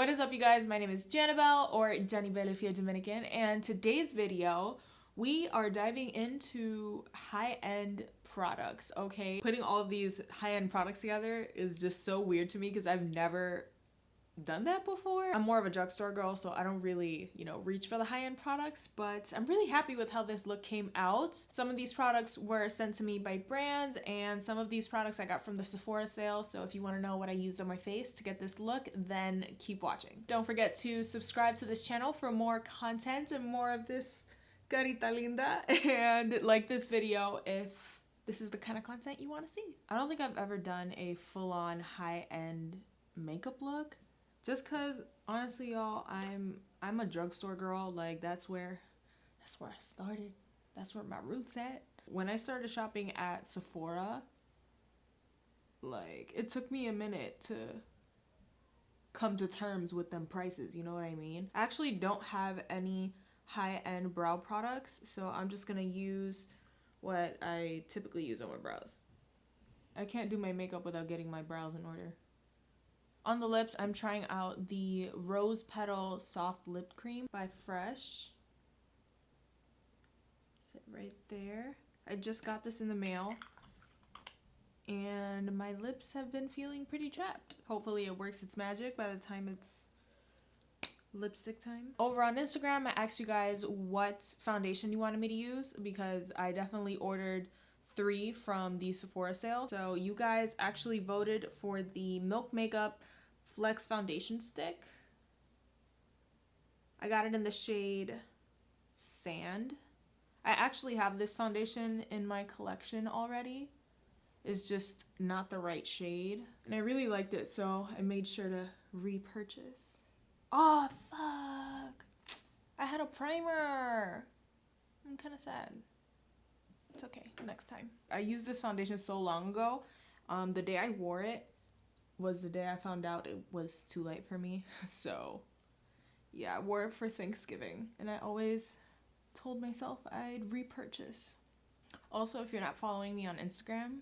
What is up, you guys? My name is Janabelle, or Janibel if you're Dominican, and today's video we are diving into high-end products. Okay, putting all of these high-end products together is just so weird to me because I've never done that before. I'm more of a drugstore girl, so I don't really, reach for the high-end products, but I'm really happy with how this look came out. Some of these products were sent to me by brands, and some of these products I got from the Sephora sale, so if you want to know what I used on my face to get this look, then keep watching. Don't forget to subscribe to this channel for more content and more of this carita linda, and like this video if this is the kind of content you want to see. I don't think I've ever done a full-on high-end makeup look. Just cause honestly, y'all, I'm a drugstore girl. Like that's where I started. That's where my roots at. When I started shopping at Sephora, like it took me a minute to come to terms with them prices, you know what I mean? I actually don't have any high-end brow products, so I'm just gonna use what I typically use on my brows. I can't do my makeup without getting my brows in order. On the lips, I'm trying out the Rose Petal Soft Lip Cream by Fresh. Sit right there. I just got this in the mail, and my lips have been feeling pretty chapped. Hopefully it works its magic by the time it's lipstick time. Over on Instagram, I asked you guys what foundation you wanted me to use because I definitely ordered 3 from the Sephora sale. So you guys actually voted for the Milk Makeup Flex Foundation Stick. I got it in the shade Sand. I actually have this foundation in my collection already. It's just not the right shade. And I really liked it, so I made sure to repurchase. Oh, fuck. I had a primer. I'm kind of sad. It's okay, next time. I used this foundation so long ago. The day I wore it was the day I found out it was too late for me. So yeah, I wore it for Thanksgiving, and I always told myself I'd repurchase. Also, if you're not following me on Instagram,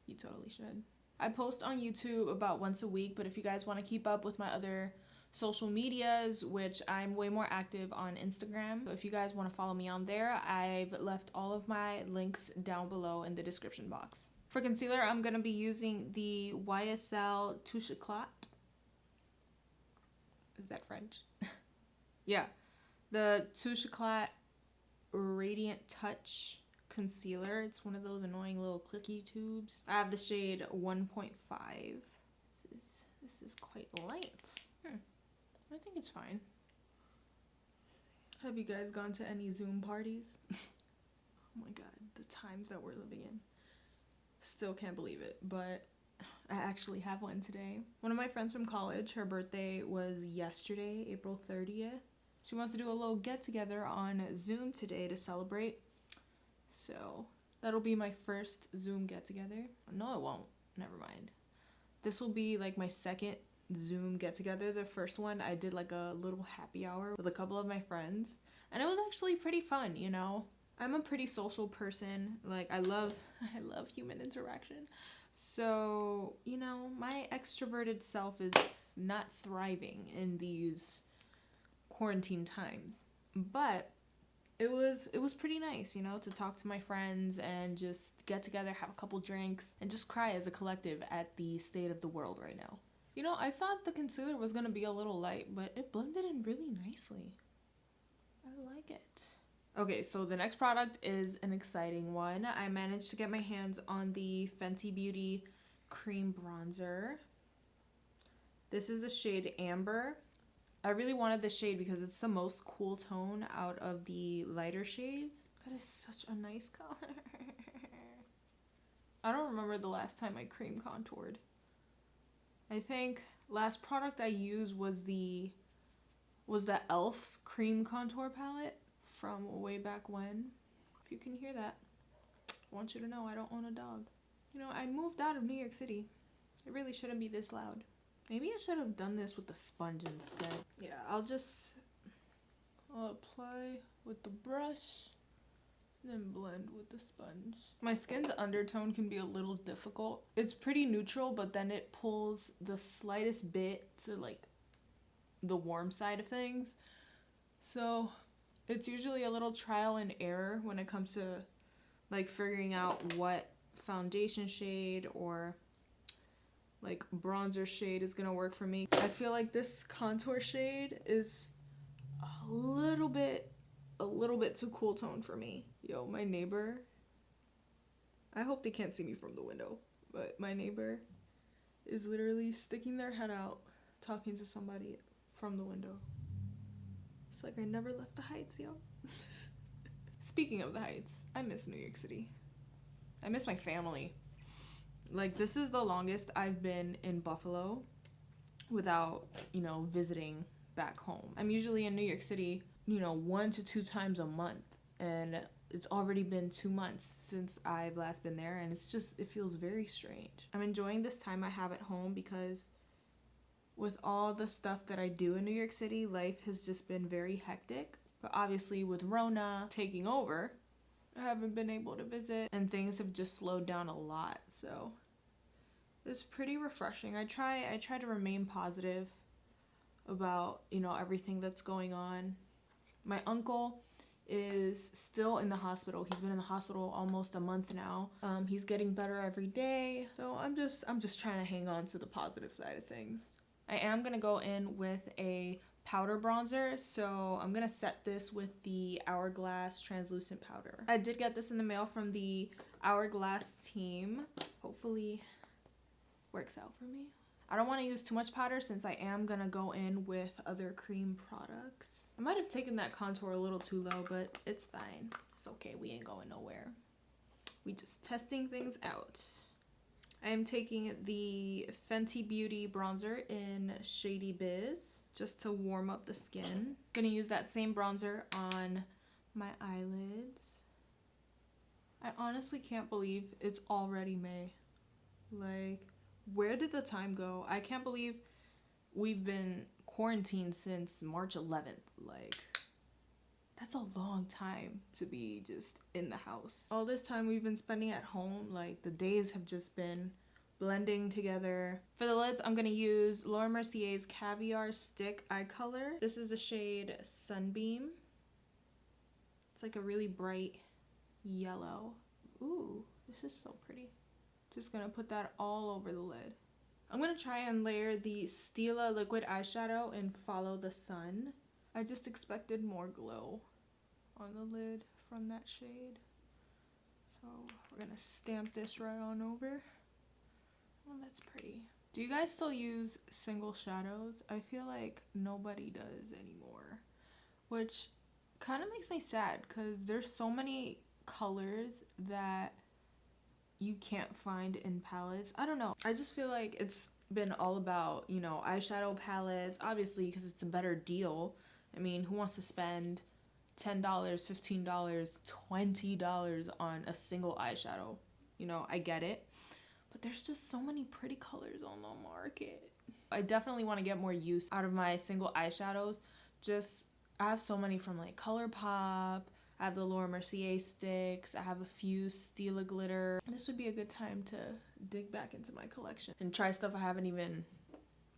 you totally should. I post on YouTube about once a week, but if you guys want to keep up with my other social medias, which I'm way more active on Instagram, so if you guys want to follow me on there, I've left all of my links down below in the description box. For concealer, I'm going to be using the YSL Touche Éclat. Is that French? Yeah. The Touche Éclat Radiant Touch Concealer. It's one of those annoying little clicky tubes. I have the shade 1.5. This is quite light. I think it's fine. Have you guys gone to any Zoom parties? Oh my god, the times that we're living in. Still can't believe it, but I actually have one today. One of my friends from college, her birthday was yesterday, April 30th. She wants to do a little get-together on Zoom today to celebrate. So that'll be my first Zoom get-together. No, it won't. Never mind. This will be like my second Zoom get-together. The first one I did like a little happy hour with a couple of my friends, and it was actually pretty fun, you know. I'm a pretty social person. Like I love human interaction. So, my extroverted self is not thriving in these quarantine times. But it was pretty nice, to talk to my friends and just get together, have a couple drinks, and just cry as a collective at the state of the world right now. I thought the concealer was going to be a little light, but it blended in really nicely. I like it. Okay, so the next product is an exciting one. I managed to get my hands on the Fenty Beauty Cream Bronzer. This is the shade Amber. I really wanted this shade because it's the most cool tone out of the lighter shades. That is such a nice color. I don't remember the last time I cream contoured. I think last product I used was the e.l.f. cream contour palette from way back when. If you can hear that, I want you to know I don't own a dog. I moved out of New York City. It really shouldn't be this loud. Maybe I should have done this with the sponge instead. Yeah, I'll apply with the brush, then blend with the sponge. My skin's undertone can be a little difficult. It's pretty neutral, but then it pulls the slightest bit to like the warm side of things. So it's usually a little trial and error when it comes to like figuring out what foundation shade or like bronzer shade is gonna work for me. I feel like this contour shade is a little bit too cool tone for me. Yo, my neighbor, I hope they can't see me from the window, but my neighbor is literally sticking their head out talking to somebody from the window. It's like I never left the Heights, yo. Speaking of the Heights, I miss New York City. I miss my family. Like, this is the longest I've been in Buffalo without, visiting back home. I'm usually in New York City, 1 to 2 times a month. And it's already been 2 months since I've last been there. And it feels very strange. I'm enjoying this time I have at home because with all the stuff that I do in New York City, life has just been very hectic. But obviously with Rona taking over, I haven't been able to visit and things have just slowed down a lot. So it's pretty refreshing. I try to remain positive about, everything that's going on. My uncle is still in the hospital. He's been in the hospital almost a month now. He's getting better every day. So I'm just trying to hang on to the positive side of things. I am going to go in with a powder bronzer, so I'm going to set this with the Hourglass translucent powder. I did get this in the mail from the Hourglass team. Hopefully works out for me. I don't want to use too much powder since I am going to go in with other cream products. I might have taken that contour a little too low, but it's fine. It's okay. We ain't going nowhere. We just testing things out. I am taking the Fenty Beauty bronzer in Shady Biz just to warm up the skin. Gonna use that same bronzer on my eyelids. I honestly can't believe it's already May. Like, where did the time go? I can't believe we've been quarantined since March 11th. Like, that's a long time to be just in the house. All this time we've been spending at home, like the days have just been blending together. For the lids, I'm gonna use Laura Mercier's Caviar Stick Eye Color. This is the shade Sunbeam. It's like a really bright yellow. Ooh, this is so pretty. Just gonna put that all over the lid. I'm gonna try and layer the Stila liquid eyeshadow in Follow the Sun. I just expected more glow on the lid from that shade. So we're gonna stamp this right on over. Oh, that's pretty. Do you guys still use single shadows? I feel like nobody does anymore, which kind of makes me sad because there's so many colors that you can't find in palettes. I don't know. I just feel like it's been all about, eyeshadow palettes, obviously, because it's a better deal. I mean, who wants to spend $10, $15, $20 on a single eyeshadow? I get it. But there's just so many pretty colors on the market. I definitely want to get more use out of my single eyeshadows. I have so many from like ColourPop. I have the Laura Mercier sticks. I have a few Stila glitter. This would be a good time to dig back into my collection and try stuff I haven't even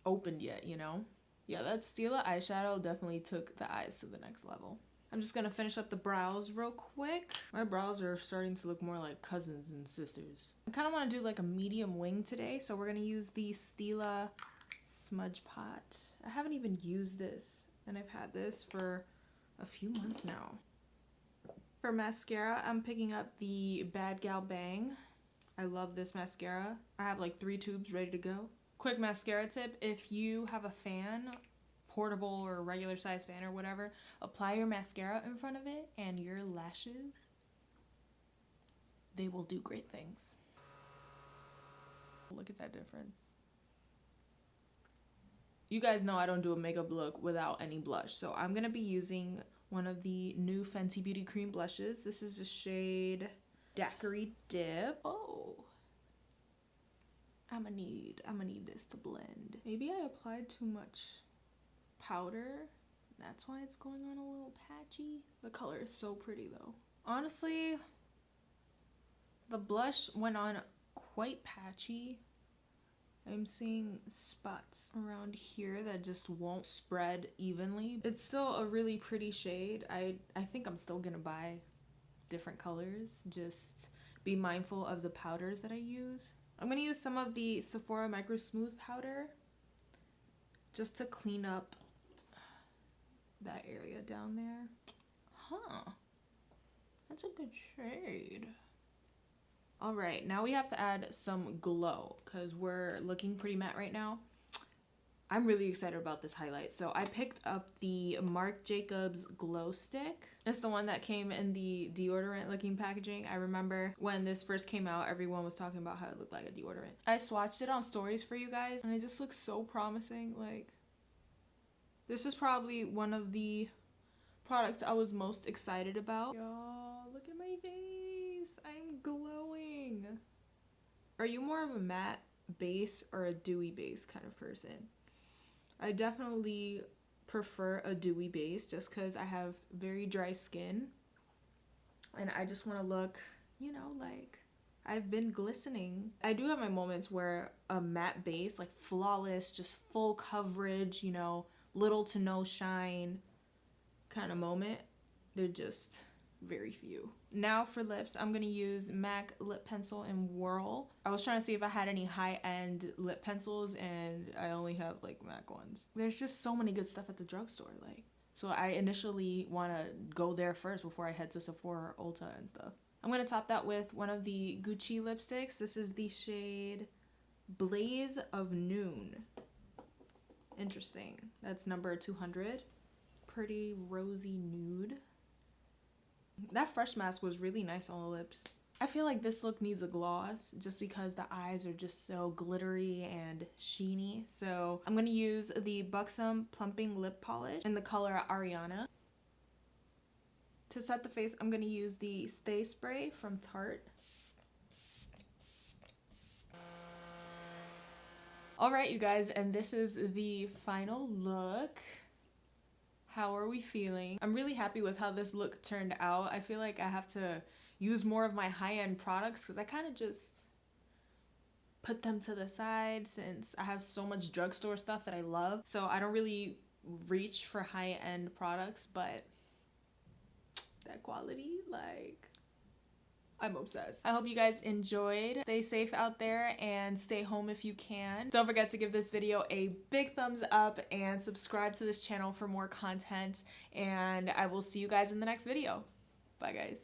opened yet, Yeah, that Stila eyeshadow definitely took the eyes to the next level. I'm just gonna finish up the brows real quick. My brows are starting to look more like cousins and sisters. I kind of want to do like a medium wing today, so we're gonna use the Stila Smudge Pot. I haven't even used this, and I've had this for a few months now. For mascara, I'm picking up the Bad Gal Bang. I love this mascara. I have like 3 tubes ready to go. Quick mascara tip, if you have a fan, portable or regular size fan or whatever, apply your mascara in front of it and your lashes, they will do great things. Look at that difference. You guys know I don't do a makeup look without any blush, so I'm gonna be using one of the new Fenty Beauty cream blushes. This is the shade Daiquiri Dip. Oh, I'm gonna need this to blend. Maybe I applied too much powder. That's why it's going on a little patchy. The color is so pretty though. Honestly, the blush went on quite patchy, I'm seeing spots around here that just won't spread evenly. It's still a really pretty shade. I think I'm still gonna buy different colors. Just be mindful of the powders that I use. I'm gonna use some of the Sephora Micro Smooth powder just to clean up that area down there. Huh. That's a good shade. All right, now we have to add some glow because we're looking pretty matte right now. I'm really excited about this highlight. So I picked up the Marc Jacobs Glow Stick. It's the one that came in the deodorant looking packaging. I remember when this first came out, everyone was talking about how it looked like a deodorant. I swatched it on stories for you guys and it just looks so promising. Like, this is probably one of the products I was most excited about. Y'all, look at my face. I'm glowing. Are you more of a matte base or a dewy base kind of person? I definitely prefer a dewy base just because I have very dry skin and I just want to look, you know, like I've been glistening. I do have my moments where a matte base, like flawless, just full coverage, you know, little to no shine kind of moment, they're just very few. Now for lips, I'm gonna use MAC lip pencil in Whirl. I was trying to see if I had any high-end lip pencils and I only have like MAC ones. There's just so many good stuff at the drugstore, like, so I initially want to go there first before I head to Sephora or Ulta and stuff. I'm gonna top that with one of the Gucci lipsticks. This is the shade Blaze of Noon. Interesting. That's number 200. Pretty rosy nude. That Fresh mask was really nice on the lips. I feel like this look needs a gloss just because the eyes are just so glittery and sheeny. So I'm going to use the Buxom Plumping Lip Polish in the color Ariana. To set the face, I'm going to use the Stay Spray from Tarte. Alright, you guys, and this is the final look. How are we feeling? I'm really happy with how this look turned out. I feel like I have to use more of my high-end products because I kind of just put them to the side since I have so much drugstore stuff that I love. So I don't really reach for high-end products, but that quality, like, I'm obsessed. I hope you guys enjoyed. Stay safe out there and stay home if you can. Don't forget to give this video a big thumbs up and subscribe to this channel for more content. And I will see you guys in the next video. Bye, guys.